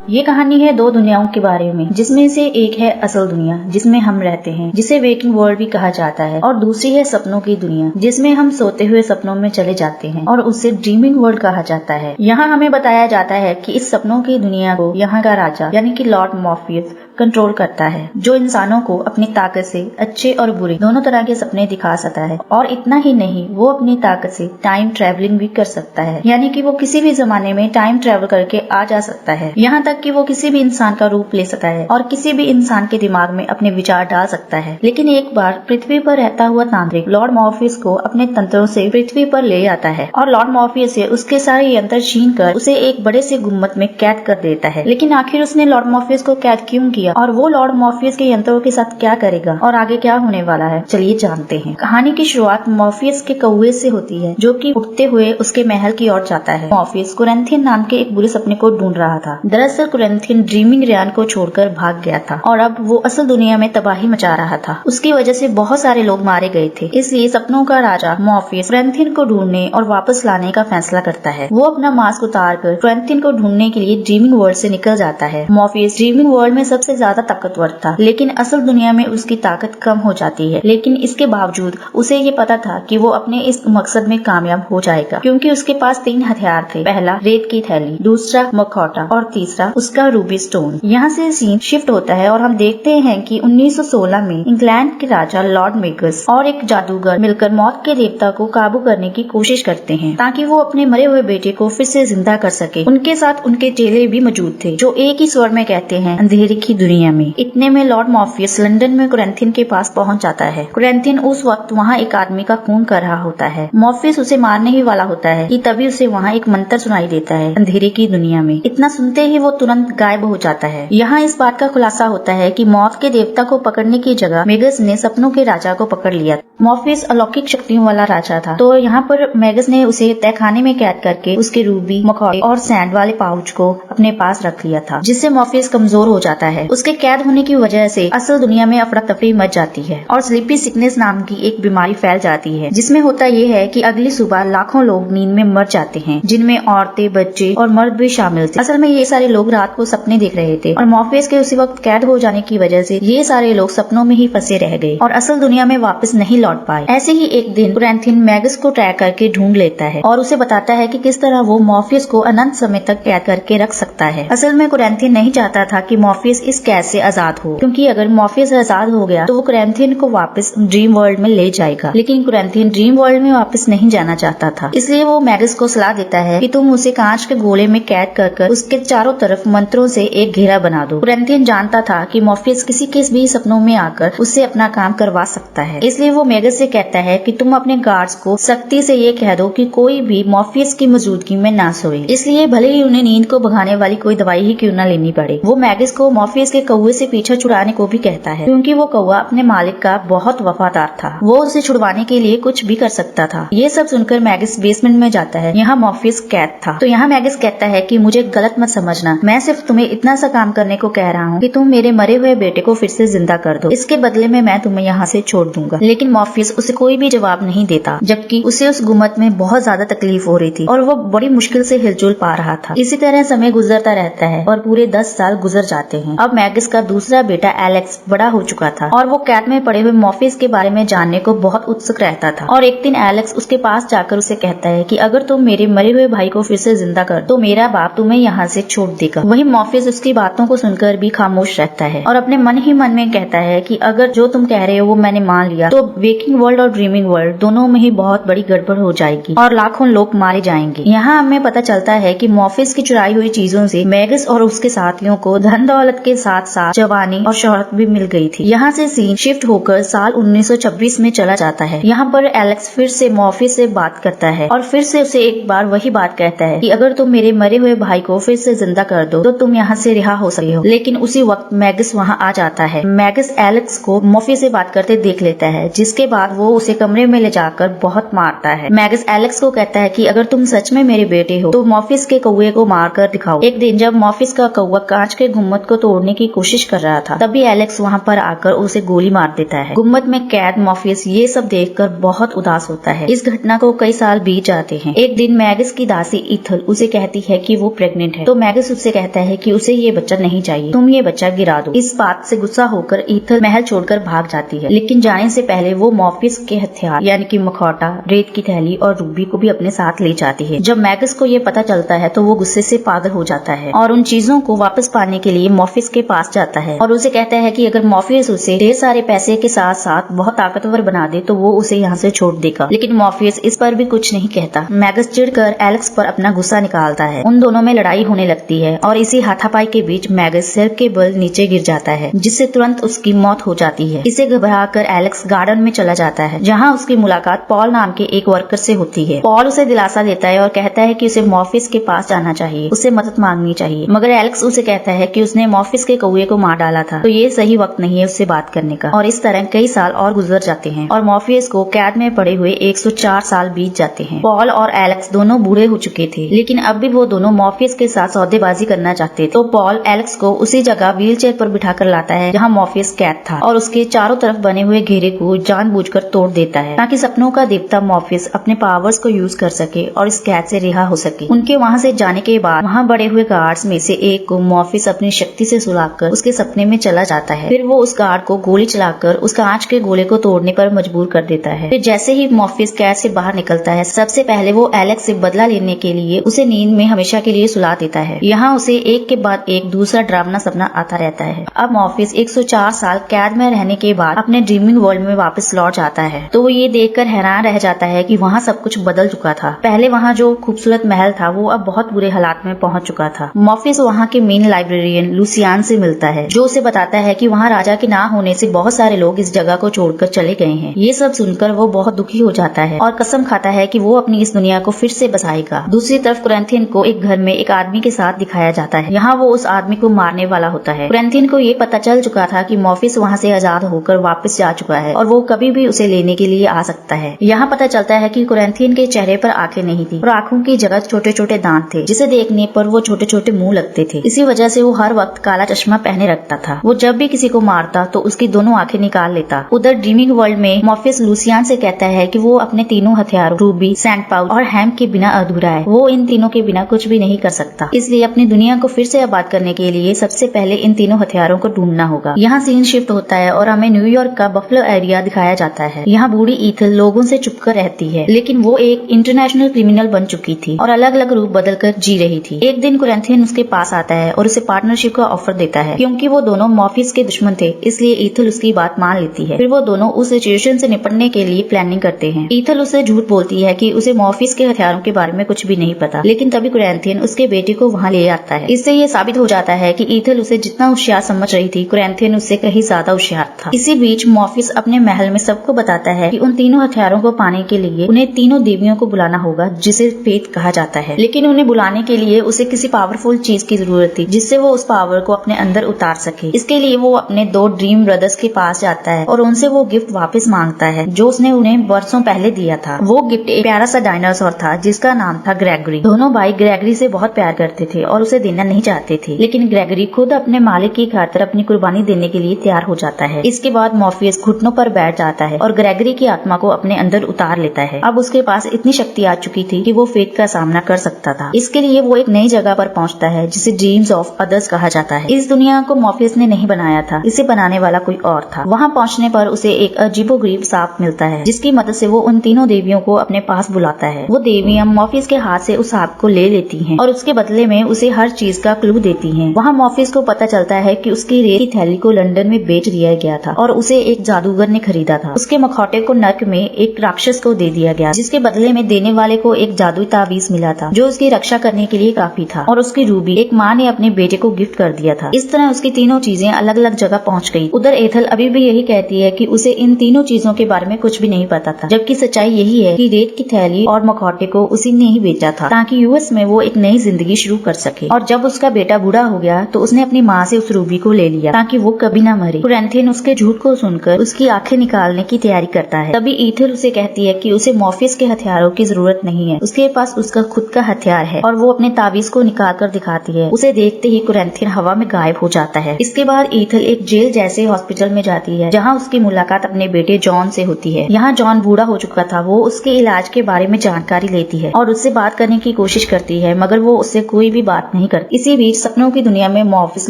ये कहानी है दो दुनियाओं के बारे में, जिसमें से एक है असल दुनिया जिसमें हम रहते हैं, जिसे वेकिंग वर्ल्ड भी कहा जाता है, और दूसरी है सपनों की दुनिया जिसमें हम सोते हुए सपनों में चले जाते हैं और उसे ड्रीमिंग वर्ल्ड कहा जाता है। यहाँ हमें बताया जाता है कि इस सपनों की दुनिया को यहाँ का राजा यानी कि लॉर्ड मॉर्फियस कंट्रोल करता है, जो इंसानों को अपनी ताकत से अच्छे और बुरे दोनों तरह के सपने दिखा सकता है। और इतना ही नहीं, वो अपनी ताकत से टाइम ट्रेवलिंग भी कर सकता है, यानी कि वो किसी भी जमाने में टाइम ट्रेवल करके आ जा सकता है। यहाँ तक कि वो किसी भी इंसान का रूप ले सकता है और किसी भी इंसान के दिमाग में अपने विचार डाल सकता है। लेकिन एक बार पृथ्वी पर रहता हुआ तांत्रिक लॉर्ड मॉर्फियस को अपने तंत्रों से पृथ्वी पर ले आता है और लॉर्ड मॉर्फियस से उसके सारे यंत्र छीन कर उसे एक बड़े से गुम्मत में कैद कर देता है। लेकिन आखिर उसने लॉर्ड मॉर्फियस को कैद क्यों किया और वो लॉर्ड मॉर्फियस के यंत्रों के साथ क्या करेगा और आगे क्या होने वाला है, चलिए जानते हैं। कहानी की शुरुआत मॉर्फियस के कौवे से होती है, जो कि उठते हुए उसके महल की ओर जाता है। मॉर्फियस कुरिन्थियन नाम के एक बुरे सपने को ढूंढ रहा था। दरअसल कुरिन्थियन ड्रीमिंग रियान को छोड़कर भाग गया था और अब वो असल दुनिया में तबाही मचा रहा था। उसकी वजह से बहुत सारे लोग मारे गए थे। इसलिए सपनों का राजा मॉर्फियस कुरिन्थियन को ढूंढने और वापस लाने का फैसला करता है। वो अपना मास्क उतार कर कुरिन्थियन को ढूंढने के लिए ड्रीमिंग वर्ल्ड से निकल जाता है। मॉर्फियस ड्रीमिंग वर्ल्ड में सबसे ज्यादा ताकतवर था, लेकिन असल दुनिया में उसकी ताकत कम हो जाती है। लेकिन इसके बावजूद उसे ये पता था कि वो अपने इस मकसद में कामयाब हो जाएगा, क्योंकि उसके पास 3 हथियार थे। पहला रेत की थैली, दूसरा मखौटा और तीसरा उसका रूबी स्टोन। यहाँ से सीन शिफ्ट होता है और हम देखते हैं कि 1916 में इंग्लैंड के राजा लॉर्ड मेगस और एक जादूगर मिलकर मौत के देवता को काबू करने की कोशिश करते हैं, ताकि वो अपने मरे हुए बेटे को फिर से जिंदा कर सके। उनके साथ उनके चेले भी मौजूद थे, जो एक ही स्वर में कहते हैं अंधेरे की दुनिया में। इतने में लॉर्ड मॉर्फियस लंदन में कुरिन्थियन के पास पहुंच जाता है। कुरिन्थियन उस वक्त वहाँ एक आदमी का खून कर रहा होता है। मॉर्फियस उसे मारने ही वाला होता है कि तभी उसे वहाँ एक मंत्र सुनाई देता है, अंधेरे की दुनिया में। इतना सुनते ही वो तुरंत गायब हो जाता है। यहाँ इस बात का खुलासा होता है कि मौत के देवता को पकड़ने की जगह मेगस ने सपनों के राजा को पकड़ लिया। मॉर्फियस अलौकिक शक्तियों वाला राजा था, तो यहाँ पर मेगस ने उसे तहखाने में कैद करके उसके रूबी, मखौटे और सैंड वाले पाउच को अपने पास रख लिया था, जिससे मॉर्फियस कमजोर हो जाता है। उसके कैद होने की वजह से असल दुनिया में अफरा तफरी मच जाती है और स्लीपी सिकनेस नाम की एक बीमारी फैल जाती है, जिसमें होता ये है कि अगली सुबह लाखों लोग नींद में मर जाते हैं, जिनमें औरतें, बच्चे और मर्द भी शामिल थे। असल में ये सारे लोग रात को सपने देख रहे थे और मॉर्फियस के उसी वक्त कैद हो जाने की वजह से ये सारे लोग सपनों में ही फंसे रह गए और असल दुनिया में वापस नहीं लौट पाए। ऐसे ही एक दिन कुरिन्थियन मेगस को ट्रैक करके ढूंढ लेता है और उसे बताता है कि किस तरह वो मॉर्फियस को अनंत समय तक कैद करके रख सकता है। असल में कुरिन्थियन नहीं चाहता था कि मॉर्फियस इस कैद से आजाद हो, क्योंकि अगर मॉर्फियस आजाद हो गया तो वो कुरिन्थियन को वापस ड्रीम वर्ल्ड में ले जाएगा। लेकिन कुरिन्थियन ड्रीम वर्ल्ड में वापस नहीं जाना चाहता था, इसलिए वो मेगस को सलाह देता है कि तुम उसे कांच के गोले में कैद कर उसके चारों तरफ मंत्रों से एक घेरा बना दो। कुरिन्थियन जानता था कि मॉर्फियस किसी के भी सपनों में आकर उससे अपना काम करवा सकता है, इसलिए वो मेगस से कहता है कि तुम अपने गार्ड्स को सख्ती से ये कह दो कि कोई भी मॉर्फियस की मौजूदगी में ना सोए, इसलिए भले ही उन्हें नींद को भगाने वाली कोई दवाई ही क्यों न लेनी पड़े। वो मेगस को मॉर्फियस के कौवे से पीछा छुड़ाने को भी कहता है, क्योंकि वो कौवा अपने मालिक का बहुत वफादार था। वो उसे छुड़वाने के लिए कुछ भी कर सकता था। ये सब सुनकर मेगस बेसमेंट में जाता है। यहाँ मॉर्फियस कैद था, तो यहाँ मेगस कहता है कि मुझे गलत मत समझना, मैं सिर्फ तुम्हें इतना सा काम करने को कह रहा हूँ कि तुम मेरे मरे हुए बेटे को फिर से जिंदा कर दो, इसके बदले में मैं तुम्हें यहाँ से छोड़ दूंगा। लेकिन मॉर्फियस उसे कोई भी जवाब नहीं देता, जबकि उसे उस गुम्मत में बहुत ज्यादा तकलीफ हो रही थी और वो बड़ी मुश्किल से हिलजुल पा रहा था। इसी तरह समय गुजरता रहता है और पूरे 10 साल गुजर जाते हैं। अब मेगस का दूसरा बेटा एलेक्स बड़ा हो चुका था और वो कैद में पड़े हुए मॉर्फियस के बारे में जानने को बहुत उत्सुक रहता था। और एक दिन एलेक्स उसके पास जाकर उसे कहता है कि अगर तुम मेरे मरे हुए भाई को फिर से जिंदा कर तो मेरा बाप तुम्हें यहाँ से छोड़ देगा। वहीं मॉर्फियस उसकी बातों को सुनकर भी खामोश रहता है और अपने मन ही मन में कहता है कि अगर जो तुम कह रहे हो वो मैंने मान लिया तो वेकिंग वर्ल्ड और ड्रीमिंग वर्ल्ड दोनों में ही बहुत बड़ी गड़बड़ हो जाएगी और लाखों लोग मारे जाएंगे। यहाँ हमें पता चलता है कि मॉर्फियस की चुराई हुई चीजों से मेगस और उसके साथियों को धन दौलत के साथ साथ जवानी और शोहरत भी मिल गई थी। यहाँ से सीन शिफ्ट होकर साल 1926 में चला जाता है। यहाँ पर एलेक्स फिर से मॉर्फियस से बात करता है और फिर से उसे एक बार वही बात कहता है कि अगर तुम मेरे मरे हुए भाई को फिर से जिंदा कर दो तो तुम यहाँ से रिहा हो सकते हो। लेकिन उसी वक्त मेगस वहाँ आ जाता है। मेगस एलेक्स को मॉर्फियस से बात करते देख लेता है, जिसके बाद वो उसे कमरे में ले जाकर बहुत मारता है। मेगस एलेक्स को कहता है कि अगर तुम सच में मेरे बेटे हो तो मॉर्फियस के कौवे को मार कर दिखाओ। एक दिन जब मॉर्फियस का कौवा कांच के गुम्मत को तोड़ने की कोशिश कर रहा था, तभी एलेक्स वहाँ पर आकर उसे गोली मार देता है। गुम्बद में कैद मॉर्फियस ये सब देखकर बहुत उदास होता है। इस घटना को कई साल बीत जाते हैं। एक दिन मैगस की दासी ईथल उसे कहती है कि वो प्रेग्नेंट है, तो मैगस उससे कहता है कि उसे ये बच्चा नहीं चाहिए, तुम ये बच्चा गिरा दो। इस बात से गुस्सा होकर ईथल महल छोड़कर भाग जाती है, लेकिन जाने से पहले वो मॉर्फियस के हथियार यानी कि मखौटा, रेत की थैली और रूबी को भी अपने साथ ले जाती है। जब मैगस को ये पता चलता है तो वो गुस्से से पागल हो जाता है और उन चीजों को वापस पाने के लिए मॉर्फियस के पास जाता है और उसे कहता है कि अगर मॉर्फियस उसे ढेर सारे पैसे के साथ साथ बहुत ताकतवर बना दे तो वो उसे यहाँ से छोड़ देगा। लेकिन मॉर्फियस इस पर भी कुछ नहीं कहता। मैगस चिढ़कर एलेक्स पर अपना गुस्सा निकालता है। उन दोनों में लड़ाई होने लगती है और इसी हाथापाई के बीच मैगस सिर के बल नीचे गिर जाता है, जिससे तुरंत उसकी मौत हो जाती है। इसे घबराकर एलेक्स गार्डन में चला जाता है, जहाँ उसकी मुलाकात पॉल नाम के एक वर्कर से होती है। पॉल उसे दिलासा देता है और कहता है कि उसे मॉर्फियस के पास जाना चाहिए, उसे मदद मांगनी चाहिए, मगर एलेक्स उसे कहता है कि उसने मॉर्फियस के कौवे को मार डाला था, तो ये सही वक्त नहीं है उससे बात करने का। और इस तरह कई साल और गुजर जाते हैं और मॉर्फियस को कैद में पड़े हुए 104 साल बीत जाते हैं। पॉल और एलेक्स दोनों बूढ़े हो चुके थे, लेकिन अब भी वो दोनों मॉर्फियस के साथ सौदेबाजी करना चाहते थे। तो पॉल एलेक्स को उसी जगह व्हीलचेयर पर बिठाकर लाता है जहाँ मॉर्फियस कैद था और उसके चारों तरफ बने हुए घेरे को जानबूझकर तोड़ देता है, ताकि सपनों का देवता मॉर्फियस अपने पावर्स को यूज कर सके और इस कैद से रिहा हो सके। उनके वहाँ से जाने के बाद वहाँ बड़े हुए गार्ड्स में से एक को मॉर्फियस अपनी शक्ति से सुलाकर उसके सपने में चला जाता है। फिर वो उस गार्ड को गोली चलाकर उस कांच के गोले को तोड़ने पर मजबूर कर देता है। फिर जैसे ही मॉर्फियस कैद से बाहर निकलता है, सबसे पहले वो एलेक्स से बदला लेने के लिए उसे नींद में हमेशा के लिए सुला देता है। यहाँ उसे एक के बाद एक दूसरा डरावना सपना आता रहता है। अब मॉर्फियस 104 साल कैद में रहने के बाद अपने ड्रीमिंग वर्ल्ड में वापस लौट जाता है, तो वो ये देखकर हैरान रह जाता है कि वहाँ सब कुछ बदल चुका था। पहले वहाँ जो खूबसूरत महल था वो अब बहुत बुरे हालात में पहुँच चुका था। मॉर्फियस वहाँ के मेन लाइब्रेरियन लुसियान से मिलता है, जो उसे बताता है कि वहाँ राजा के ना होने से बहुत सारे लोग इस जगह को छोड़कर चले गए हैं। ये सब सुनकर वो बहुत दुखी हो जाता है और कसम खाता है कि वो अपनी इस दुनिया को फिर से बसाएगा। दूसरी तरफ कुरैंथियन को एक घर में एक आदमी के साथ दिखाया जाता है। यहाँ वो उस आदमी को मारने वाला होता है। कुरैंथियन को ये पता चल चुका था कि मॉर्फियस वहाँ से आजाद होकर वापस जा चुका है और वो कभी भी उसे लेने के लिए आ सकता है। यहाँ पता चलता है कि कुरैंथियन के चेहरे पर आंखें नहीं थी और आंखों की जगह छोटे छोटे दांत थे, जिसे देखने पर वो छोटे छोटे मुंह लगते थे। इसी वजह से वो हर वक्त काला चश्मा पहने रखता था। वो जब भी किसी को मारता तो उसकी दोनों आंखें निकाल लेता। उधर ड्रीमिंग वर्ल्ड में मॉर्फियस लुसियान से कहता है कि वो अपने तीनों हथियारों रूबी, सैंड पाउच और हैम के बिना अधूरा है। वो इन तीनों के बिना कुछ भी नहीं कर सकता, इसलिए अपनी दुनिया को फिर से आबाद करने के लिए सबसे पहले इन तीनों हथियारों को ढूंढना होगा। यहाँ सीन शिफ्ट होता है और हमें न्यूयॉर्क का बफलो एरिया दिखाया जाता है। यहाँ बूढ़ी ईथल लोगों से चुपकर रहती है, लेकिन वो एक इंटरनेशनल क्रिमिनल बन चुकी थी और अलग अलग रूप बदलकर जी रही थी। एक दिन कुरैंथियन उसके पास आता है और उसे पार्टनरशिप का ऑफर देता है। क्योंकि वो दोनों मॉर्फियस के दुश्मन थे, इसलिए ईथल उसकी बात मान लेती है। फिर वो दोनों उस सिचुएशन से निपटने के लिए प्लानिंग करते हैं। ईथल उसे झूठ बोलती है कि उसे मॉर्फियस के हथियारों के बारे में कुछ भी नहीं पता, लेकिन तभी कुरैंथियन उसके बेटे को वहाँ ले आता है। इससे ये साबित हो जाता है कि ईथल उसे जितना होशियार समझ रही थी, कुरैंथियन उससे कहीं ज्यादा होशियार था। इसी बीच मॉर्फियस अपने महल में सबको बताता है कि उन तीनों हथियारों को पाने के लिए उन्हें तीनों देवियों को बुलाना होगा, जिसे फेथ कहा जाता है। लेकिन उन्हें बुलाने के लिए उसे किसी पावरफुल चीज की जरूरत थी, जिससे वो उस पावर को अपने अंदर उतार सके। इसके लिए वो अपने 2 ड्रीम ब्रदर्स के पास जाता है और उनसे वो गिफ्ट वापस मांगता है जो उसने उन्हें वर्षों पहले दिया था। वो गिफ्ट एक प्यारा सा डायनासोर था जिसका नाम था ग्रेगरी। दोनों भाई ग्रेगरी से बहुत प्यार करते थे और उसे देना नहीं चाहते थे, लेकिन ग्रेगरी खुद अपने मालिक की खातिर अपनी कुर्बानी देने के लिए तैयार हो जाता है। इसके बाद मॉर्फियस घुटनों पर बैठ जाता है और ग्रेगरी की आत्मा को अपने अंदर उतार लेता है। अब उसके पास इतनी शक्ति आ चुकी थी कि वो फेथ का सामना कर सकता था। इसके लिए वो एक नई जगह पर पहुंचता है जिसे ड्रीम्स ऑफ अदर्स कहा जाता है। इस दुनिया को मॉर्फियस ने नहीं बनाया था, इसे बनाने वाला कोई और था। वहाँ पहुँचने पर उसे एक अजीबोगरीब सांप मिलता है, जिसकी मदद से वो उन तीनों देवियों को अपने पास बुलाता है। वो देवियां मॉर्फियस के हाथ से उस सांप को ले लेती हैं और उसके बदले में उसे हर चीज का क्लू देती हैं। वहाँ मॉर्फियस को पता चलता है कि उसकी रेत की थैली को लंदन में बेच दिया गया था और उसे एक जादूगर ने खरीदा था। उसके मखौटे को नर्क में एक राक्षस को दे दिया गया, जिसके बदले में देने वाले को एक जादुई ताबीज मिला था जो उसकी रक्षा करने के लिए काफी था। और उसकी रूबी एक माँ ने अपने बेटे को गिफ्ट कर दिया था। इस तरह उसकी तीनों चीजें अलग अलग जगह पहुँच गयी। उधर एथल अभी भी यही कहती है कि उसे इन तीनों चीजों के बारे में कुछ भी नहीं पता था, जबकि सच्चाई यही है कि रेत की थैली और मखौटे को उसी ने ही बेचा था ताकि यूएस में वो एक नई जिंदगी शुरू कर सके। और जब उसका बेटा बूढ़ा हो गया तो उसने अपनी माँ से उस रूबी को ले लिया ताकि वो कभी ना मरे। कुरैंथियन उसके झूठ को सुनकर उसकी आंखें निकालने की तैयारी करता है। तभी ईथल उसे कहती है कि उसे मॉर्फियस के हथियारों की जरूरत नहीं है, उसके पास उसका खुद का हथियार है और वो अपने ताबीज को निकाल कर दिखाती है। उसे देखते ही कुरैंथियन हवा में गायब गायब हो जाता है। इसके बाद ईथल एक जेल जैसे हॉस्पिटल में जाती है जहाँ उसकी मुलाकात अपने बेटे जॉन से होती है। यहाँ जॉन बूढ़ा हो चुका था। वो उसके इलाज के बारे में जानकारी लेती है और उससे बात करने की कोशिश करती है, मगर वो उससे कोई भी बात नहीं करती। इसी बीच सपनों की दुनिया में मॉर्फियस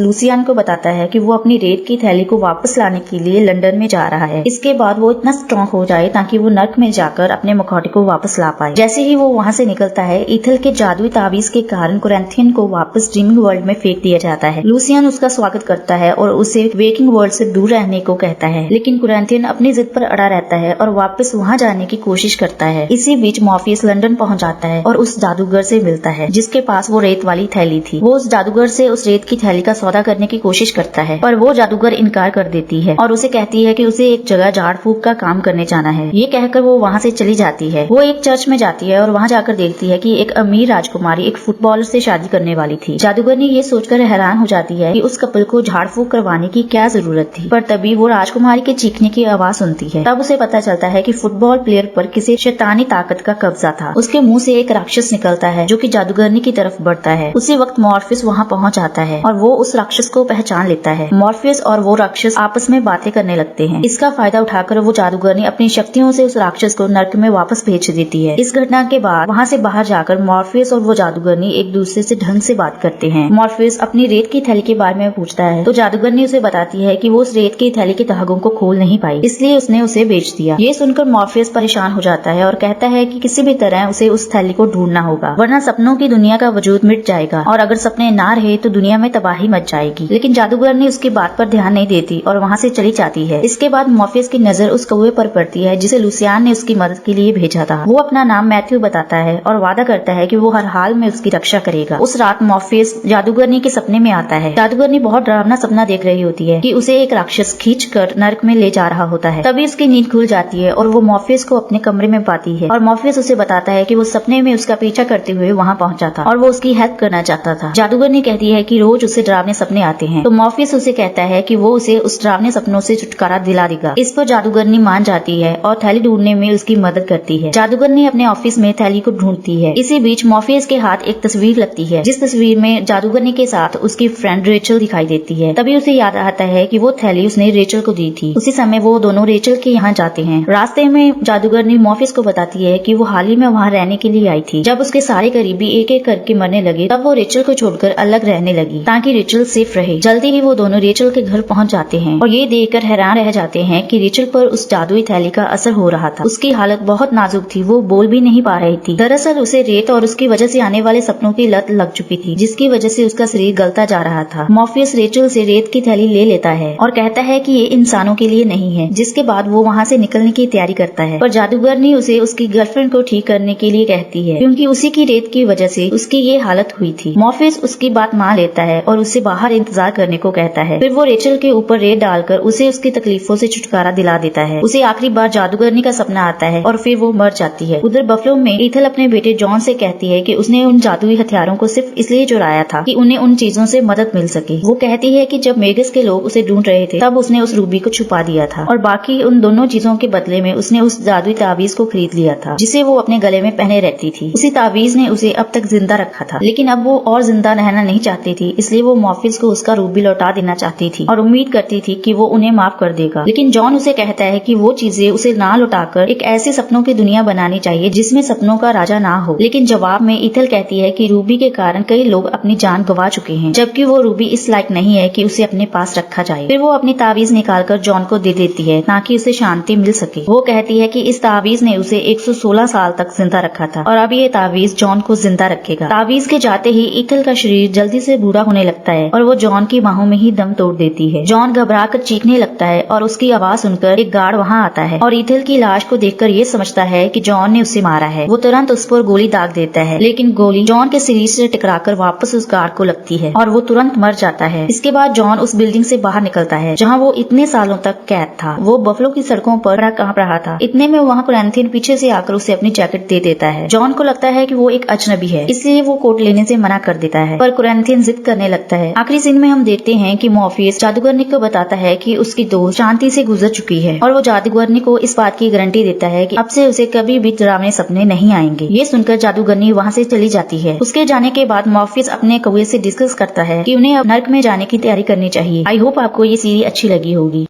लूसियान को बताता है कि वो अपनी रेत की थैली को वापस लाने के लिए लंदन में जा रहा है। इसके बाद वो इतना स्ट्रॉन्ग हो जाए ताकि वो नर्क में जाकर अपने मुखौटे को वापस ला पाए। जैसे ही वो वहाँ से निकलता है, ईथल के जादुई ताबीज के कारण कुरैंथियन को वापस ड्रीमिंग वर्ल्ड में फेंक दिया जाता है। लूसियन उसका स्वागत करता है और उसे वेकिंग वर्ल्ड से दूर रहने को कहता है, लेकिन कुरैंथियन अपनी जिद पर अड़ा रहता है और वापस वहाँ जाने की कोशिश करता है। इसी बीच मॉर्फियस लंदन पहुँच जाता है और उस जादूगर से मिलता है जिसके पास वो रेत वाली थैली थी। वो उस जादूगर से उस रेत की थैली का सौदा करने की कोशिश करता है, पर वो जादूगर इनकार कर देती है और उसे कहती है कि उसे एक जगह झाड़ फूक का काम करने जाना है। ये कहकर वो वहाँ से चली जाती है। वो एक चर्च में जाती है और वहाँ जाकर देखती है कि एक अमीर राजकुमारी एक फुटबॉलर से शादी करने वाली थी। जादूगर ने ये सोचकर हैरान हो जाती है कि उस कपल को झाड़ फूक करवाने की क्या जरूरत थी, पर तभी वो राजकुमारी के चीखने की आवाज सुनती है। तब उसे पता चलता है कि फुटबॉल प्लेयर पर किसी शैतानी ताकत का कब्जा था। उसके मुंह से एक राक्षस निकलता है जो कि जादूगरनी की तरफ बढ़ता है। उसी वक्त मॉर्फियस वहाँ पहुँच जाता है और वो उस राक्षस को पहचान लेता है। मॉर्फियस और वो राक्षस आपस में बातें करने लगते हैं। इसका फायदा उठाकर वो जादूगरनी अपनी शक्तियों से उस राक्षस को नर्क में वापस भेज देती है। इस घटना के बाद वहाँ से बाहर जाकर मॉर्फियस और वो जादूगरनी एक दूसरे से ढंग से बात करते हैं। मॉर्फियस अपनी रेत की थैली के बारे में पूछता है तो जादूगरनी उसे बताती है कि वो उस रेत की थैली के धागों को खोल नहीं पाई, इसलिए उसने उसे बेच दिया। ये सुनकर मॉर्फियस परेशान हो जाता है और कहता है कि किसी भी तरह उसे उस थैली को ढूंढना होगा, वरना सपनों की दुनिया का वजूद मिट जाएगा और अगर सपने ना रहे तो दुनिया में तबाही मच जाएगी। लेकिन जादूगरनी उसकी बात पर ध्यान नहीं देती और वहाँ से चली जाती है। इसके बाद मॉर्फियस की नजर उस कौवे पर पड़ती है जिसे लूसियान ने उसकी मदद के लिए भेजा था। वो अपना नाम मैथ्यू बताता है और वादा करता है कि वो हर हाल में उसकी रक्षा करेगा। उस रात मॉर्फियस जादूगरनी के सपने में आता है। जादूगरनी बहुत डरावना सपना देख रही होती है कि उसे एक राक्षस खींचकर नर्क में ले जा रहा होता है। तभी उसकी नींद खुल जाती है और वो मॉर्फियस को अपने कमरे में पाती है और मॉर्फियस उसे बताता है कि वो सपने में उसका पीछा करते हुए वहाँ पहुंचा था और वो उसकी हेल्प करना चाहता था। जादूगरनी कहती है कि रोज उसे डरावने सपने आते हैं, तो मॉर्फियस उसे कहता है कि वो उसे उस डरावने सपनों से छुटकारा दिला देगा। इस पर जादूगरनी मान जाती है और थैली ढूंढने में उसकी मदद करती है। जादूगरनी अपने ऑफिस में थैली को ढूंढती है। इसी बीच मॉर्फियस के हाथ एक तस्वीर लगती है, जिस तस्वीर में जादूगरनी के साथ उसकी फ्रेंड रेचल दिखाई देती है। तभी उसे याद आता है कि वो थैली उसने रेचल को दी थी। उसी समय वो दोनों रेचल के यहाँ जाते हैं। रास्ते में जादूगरनी मॉर्फियस को बताती है कि वो हाल ही में वहाँ रहने के लिए आई थी। जब उसके सारे करीबी एक एक करके मरने लगे तब वो रेचल को छोड़कर अलग रहने लगी ताकि रेचल सेफ रहे। जल्दी ही वो दोनों रेचल के घर पहुँच जाते हैं और ये देखकर हैरान रह जाते हैं कि रेचल पर उस जादुई थैली का असर हो रहा था। उसकी हालत बहुत नाजुक थी, वो बोल भी नहीं पा रही थी। दरअसल उसे रेत और उसकी वजह से आने वाले सपनों की लत लग चुकी थी, जिसकी वजह से उसका शरीर गलता जा रहा था। मॉर्फियस रेचल से रेत की थैली ले लेता है और कहता है कि ये इंसानों के लिए नहीं है, जिसके बाद वो वहाँ से निकलने की तैयारी करता है। पर जादूगरनी उसे उसकी गर्लफ्रेंड को ठीक करने के लिए कहती है, क्योंकि उसी की रेत की वजह से उसकी ये हालत हुई थी। मॉर्फियस उसकी बात मान लेता है और उससे बाहर इंतजार करने को कहता है। फिर वो रेचल के ऊपर रेत डालकर उसे उसकी तकलीफों से छुटकारा दिला देता है। उसे आखिरी बार जादूगरनी का सपना आता है और फिर वो मर जाती है। उधर बफलो में ईथल अपने बेटे जॉन से कहती है कि उसने उन जादुई हथियारों को सिर्फ इसलिए चुराया था कि उन्हें उन चीजों से मदद मिल सके। वो कहती है कि जब मेगस के लोग उसे ढूंढ रहे थे तब उसने उस रूबी को छुपा दिया था और बाकी उन दोनों चीजों के बदले में उसने उस जादुई ताबीज को खरीद लिया था जिसे वो अपने गले में पहने रहती थी। उसी ताबीज ने उसे अब तक जिंदा रखा था, लेकिन अब वो और जिंदा रहना नहीं चाहती थी, इसलिए वो मॉर्फियस को उसका रूबी लौटा देना चाहती थी और उम्मीद करती थी कि वो उन्हें माफ कर देगा। लेकिन जॉन उसे कहता है कि वो चीजें उसे ना लौटाकर एक ऐसे सपनों की दुनिया बनानी चाहिए जिसमें सपनों का राजा ना हो। लेकिन जवाब में ईथल कहती है कि रूबी के कारण कई लोग अपनी जान गंवा चुके हैं, जबकि वो रूबी इस लायक नहीं है कि उसे अपने पास रखा जाए। फिर वो अपनी ताबीज निकालकर जॉन को दे देती है ताकि उसे शांति मिल सके। वो कहती है कि इस ताबीज ने उसे 116 साल तक जिंदा रखा था और अब ये ताबीज जॉन को जिंदा रखेगा। ताबीज के जाते ही ईथल का शरीर जल्दी से बूढ़ा होने लगता है और वो जॉन की बाहों में ही दम तोड़ देती है। जॉन घबराकर चीखने लगता है और उसकी आवाज सुनकर एक गार्ड वहाँ आता है और ईथल की लाश को देखकर ये समझता है कि जॉन ने उसे मारा है। वो तुरंत उस पर गोली दाग देता है, लेकिन गोली जॉन के शरीर से टकराकर वापस उस गार्ड को लगती है और वो तुरंत मर जाता है। इसके बाद जॉन उस बिल्डिंग से बाहर निकलता है जहाँ वो इतने सालों तक कैद था। वो बफलो की सड़कों पर कांप रहा था। इतने में वहाँ कुरैंथियन पीछे से आकर उसे अपनी जैकेट दे देता है। जॉन को लगता है कि वो एक अजनबी है, इसलिए वो कोट लेने से मना कर देता है, पर कुरैंथियन जिद करने लगता है। आखिरी सीन में हम देखते हैं कि मॉर्फियस जादूगरनी को बताता है कि उसकी दोस्त शांति से गुजर चुकी है और वो जादूगरनी को इस बात की गारंटी देता है कि अब से उसे कभी भी डरावने सपने नहीं आएंगे। ये सुनकर जादूगरनी वहाँ से चली जाती है। उसके जाने के बाद मॉर्फियस अपने कौवे से डिस्कस करता है कि उन्हें अब नर्क में जाने की तैयारी करनी चाहिए। आई होप आपको ये सीरीज अच्छी लगी होगी।